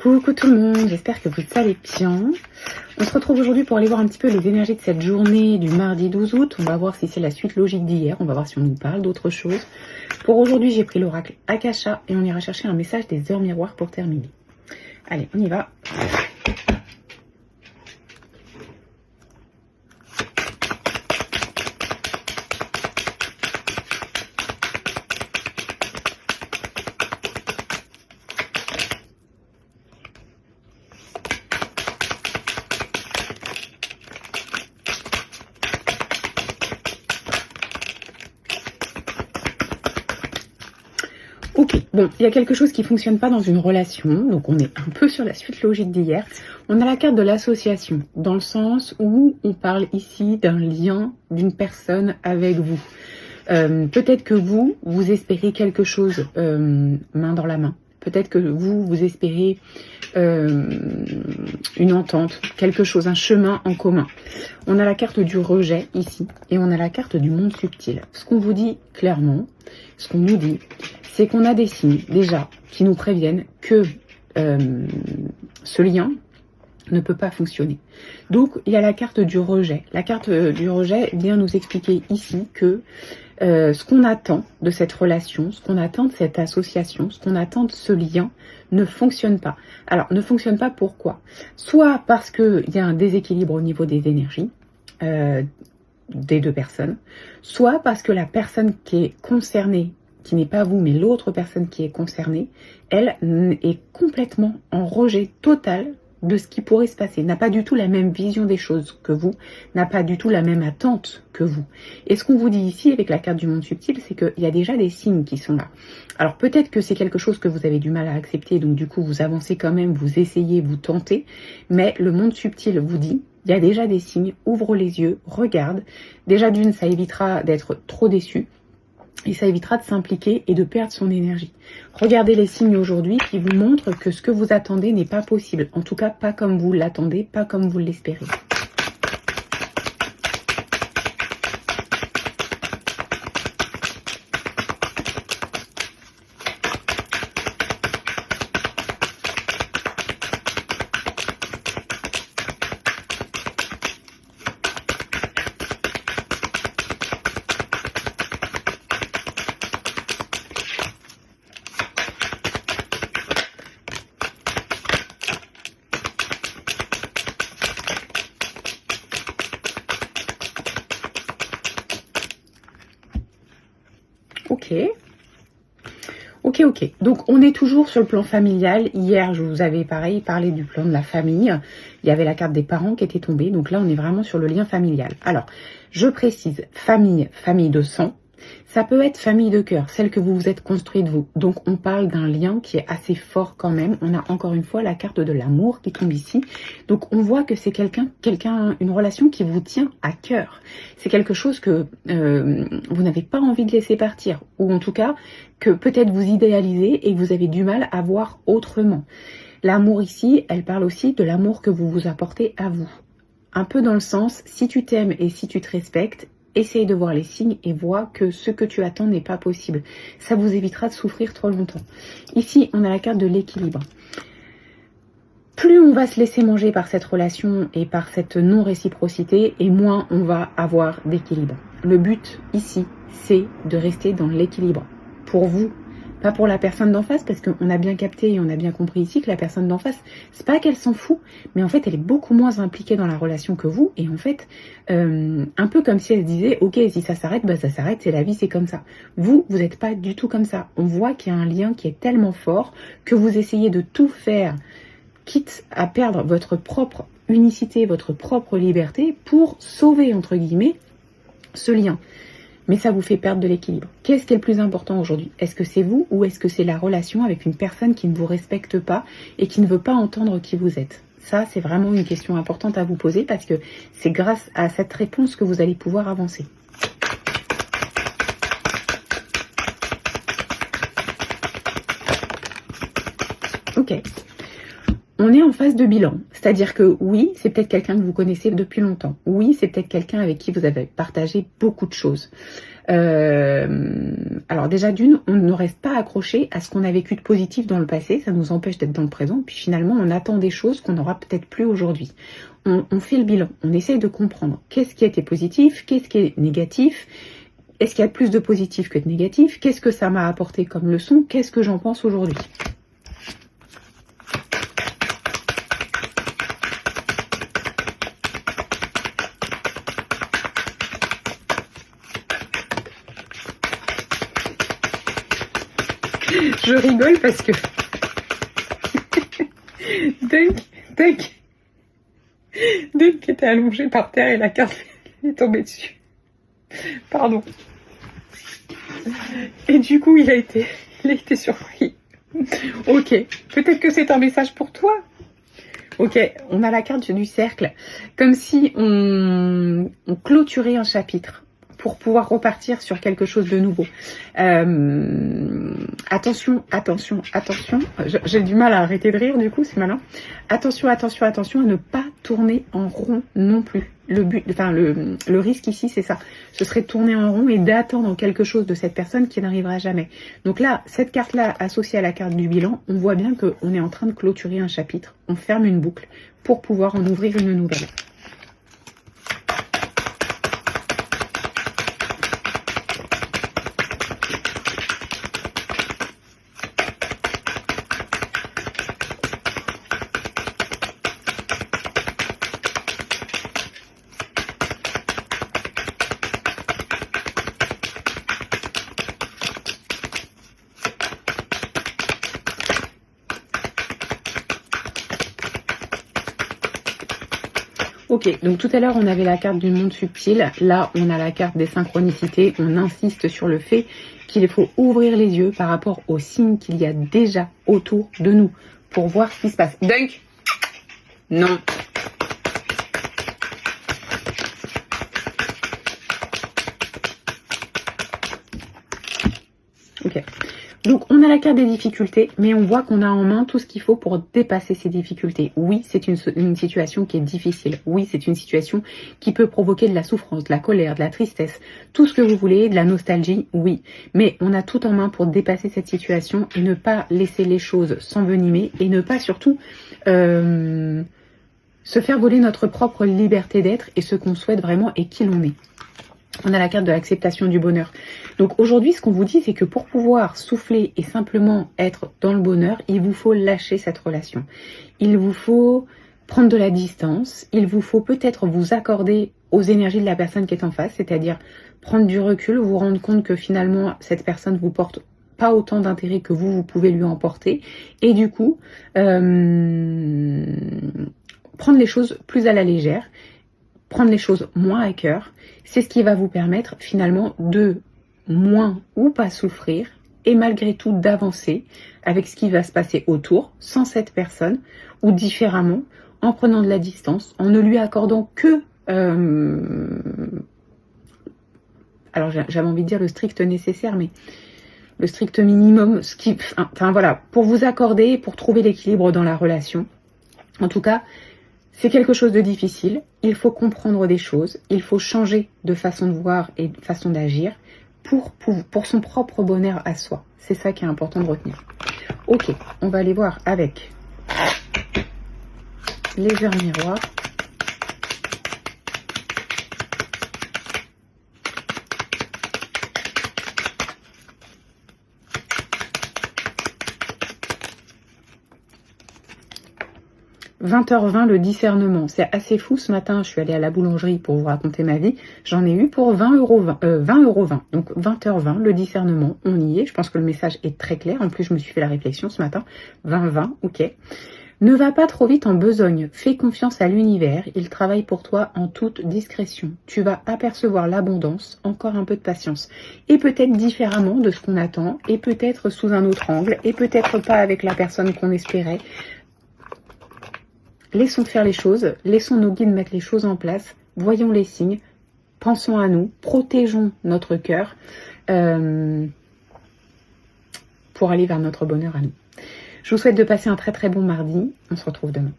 Coucou tout le monde, j'espère que vous allez bien. On se retrouve aujourd'hui pour aller voir un petit peu les énergies de cette journée du mardi 12 août. On va voir si c'est la suite logique d'hier, on va voir si on nous parle d'autre chose. Pour aujourd'hui, j'ai pris l'oracle Akasha et on ira chercher un message des heures miroirs pour terminer. Allez, on y va. Ok, bon, il y a quelque chose qui ne fonctionne pas dans une relation, donc on est un peu sur la suite logique d'hier. On a la carte de l'association, dans le sens où on parle ici d'un lien d'une personne avec vous. Peut-être que vous espérez quelque chose main dans la main. Peut-être que vous espérez une entente, quelque chose, un chemin en commun. On a la carte du rejet ici et on a la carte du monde subtil. Ce qu'on vous dit clairement, ce qu'on nous dit, c'est qu'on a des signes déjà qui nous préviennent que ce lien ne peut pas fonctionner. Donc il y a la carte du rejet. La carte du rejet vient nous expliquer ici que ce qu'on attend de cette relation, ce qu'on attend de cette association, ce qu'on attend de ce lien ne fonctionne pas. Alors ne fonctionne pas pourquoi? Soit parce qu'il y a un déséquilibre au niveau des énergies des deux personnes, soit parce que la personne qui est concernée, qui n'est pas vous, mais l'autre personne qui est concernée, elle est complètement en rejet total de ce qui pourrait se passer, n'a pas du tout la même vision des choses que vous, n'a pas du tout la même attente que vous. Et ce qu'on vous dit ici avec la carte du monde subtil, c'est qu'il y a déjà des signes qui sont là. Alors peut-être que c'est quelque chose que vous avez du mal à accepter, donc du coup vous avancez quand même, vous essayez, vous tentez, mais le monde subtil vous dit, il y a déjà des signes, ouvre les yeux, regarde. Déjà d'une, ça évitera d'être trop déçu. Et ça évitera de s'impliquer et de perdre son énergie. Regardez les signes aujourd'hui qui vous montrent que ce que vous attendez n'est pas possible. En tout cas, pas comme vous l'attendez, pas comme vous l'espérez. Ok. Donc, on est toujours sur le plan familial. Hier, je vous avais parlé du plan de la famille. Il y avait la carte des parents qui était tombée. Donc là, on est vraiment sur le lien familial. Alors, je précise, famille de sang. Ça peut être famille de cœur, celle que vous vous êtes construite vous. Donc, on parle d'un lien qui est assez fort quand même. On a encore une fois la carte de l'amour qui tombe ici. Donc, on voit que c'est une relation qui vous tient à cœur. C'est quelque chose que vous n'avez pas envie de laisser partir. Ou en tout cas, que peut-être vous idéalisez et que vous avez du mal à voir autrement. L'amour ici, elle parle aussi de l'amour que vous vous apportez à vous. Un peu dans le sens, si tu t'aimes et si tu te respectes, essaye de voir les signes et vois que ce que tu attends n'est pas possible. Ça vous évitera de souffrir trop longtemps. Ici, on a la carte de l'équilibre. Plus on va se laisser manger par cette relation et par cette non-réciprocité, et moins on va avoir d'équilibre. Le but ici, c'est de rester dans l'équilibre. Pour vous, pas pour la personne d'en face, parce qu'on a bien capté et on a bien compris ici que la personne d'en face, c'est pas qu'elle s'en fout, mais en fait elle est beaucoup moins impliquée dans la relation que vous, et en fait, un peu comme si elle se disait, ok, si ça s'arrête, bah ça s'arrête, c'est la vie, c'est comme ça. Vous n'êtes pas du tout comme ça. On voit qu'il y a un lien qui est tellement fort que vous essayez de tout faire, quitte à perdre votre propre unicité, votre propre liberté, pour sauver, entre guillemets, ce lien. Mais ça vous fait perdre de l'équilibre. Qu'est-ce qui est le plus important aujourd'hui? Est-ce que c'est vous ou est-ce que c'est la relation avec une personne qui ne vous respecte pas et qui ne veut pas entendre qui vous êtes? Ça, c'est vraiment une question importante à vous poser parce que c'est grâce à cette réponse que vous allez pouvoir avancer. Ok. On est en phase de bilan, c'est-à-dire que oui, c'est peut-être quelqu'un que vous connaissez depuis longtemps. Oui, c'est peut-être quelqu'un avec qui vous avez partagé beaucoup de choses. Alors déjà d'une, on ne reste pas accroché à ce qu'on a vécu de positif dans le passé, ça nous empêche d'être dans le présent, puis finalement on attend des choses qu'on n'aura peut-être plus aujourd'hui. On fait le bilan, on essaye de comprendre qu'est-ce qui a été positif, qu'est-ce qui est négatif, est-ce qu'il y a plus de positif que de négatif, qu'est-ce que ça m'a apporté comme leçon, qu'est-ce que j'en pense aujourd'hui. Je rigole parce que Dunk était allongé par terre et la carte est tombée dessus. Pardon. Et du coup, il a été surpris. Ok, peut-être que c'est un message pour toi. Ok, on a la carte du cercle, comme si on clôturait un chapitre pour pouvoir repartir sur quelque chose de nouveau. Attention, j'ai du mal à arrêter de rire du coup, c'est malin. Attention à ne pas tourner en rond non plus. Le risque ici, c'est ça. Ce serait de tourner en rond et d'attendre quelque chose de cette personne qui n'arrivera jamais. Donc là, cette carte-là, associée à la carte du bilan, on voit bien qu'on est en train de clôturer un chapitre. On ferme une boucle pour pouvoir en ouvrir une nouvelle. Ok, donc tout à l'heure on avait la carte du monde subtil, là on a la carte des synchronicités, on insiste sur le fait qu'il faut ouvrir les yeux par rapport aux signes qu'il y a déjà autour de nous pour voir ce qui se passe. Dunk. Non. Ok. Donc on a la carte des difficultés, mais on voit qu'on a en main tout ce qu'il faut pour dépasser ces difficultés. Oui, c'est une situation qui est difficile. Oui, c'est une situation qui peut provoquer de la souffrance, de la colère, de la tristesse, tout ce que vous voulez, de la nostalgie, oui. Mais on a tout en main pour dépasser cette situation et ne pas laisser les choses s'envenimer et ne pas surtout se faire voler notre propre liberté d'être et ce qu'on souhaite vraiment et qui l'on est. On a la carte de l'acceptation du bonheur. Donc aujourd'hui, ce qu'on vous dit, c'est que pour pouvoir souffler et simplement être dans le bonheur, il vous faut lâcher cette relation. Il vous faut prendre de la distance. Il vous faut peut-être vous accorder aux énergies de la personne qui est en face, c'est-à-dire prendre du recul, vous rendre compte que finalement, cette personne vous porte pas autant d'intérêt que vous pouvez lui en porter. Et du coup, prendre les choses plus à la légère, prendre les choses moins à cœur, c'est ce qui va vous permettre finalement de moins ou pas souffrir et malgré tout d'avancer avec ce qui va se passer autour, sans cette personne, ou différemment, en prenant de la distance, en ne lui accordant que, alors j'avais envie de dire le strict nécessaire, mais le strict minimum, enfin voilà, pour vous accorder, pour trouver l'équilibre dans la relation. En tout cas, c'est quelque chose de difficile, il faut comprendre des choses, il faut changer de façon de voir et de façon d'agir pour son propre bonheur à soi. C'est ça qui est important de retenir. Ok, on va aller voir avec les heures miroirs. « 20h20, le discernement. C'est assez fou, ce matin, je suis allée à la boulangerie pour vous raconter ma vie. J'en ai eu pour 20,20 €. Donc 20h20, le discernement, on y est. Je pense que le message est très clair. En plus, je me suis fait la réflexion ce matin. 20-20, ok. Ne va pas trop vite en besogne. Fais confiance à l'univers. Il travaille pour toi en toute discrétion. Tu vas apercevoir l'abondance. Encore un peu de patience. Et peut-être différemment de ce qu'on attend. Et peut-être sous un autre angle. Et peut-être pas avec la personne qu'on espérait. Laissons faire les choses, laissons nos guides mettre les choses en place, voyons les signes, pensons à nous, protégeons notre cœur pour aller vers notre bonheur à nous. Je vous souhaite de passer un très très bon mardi. On se retrouve demain.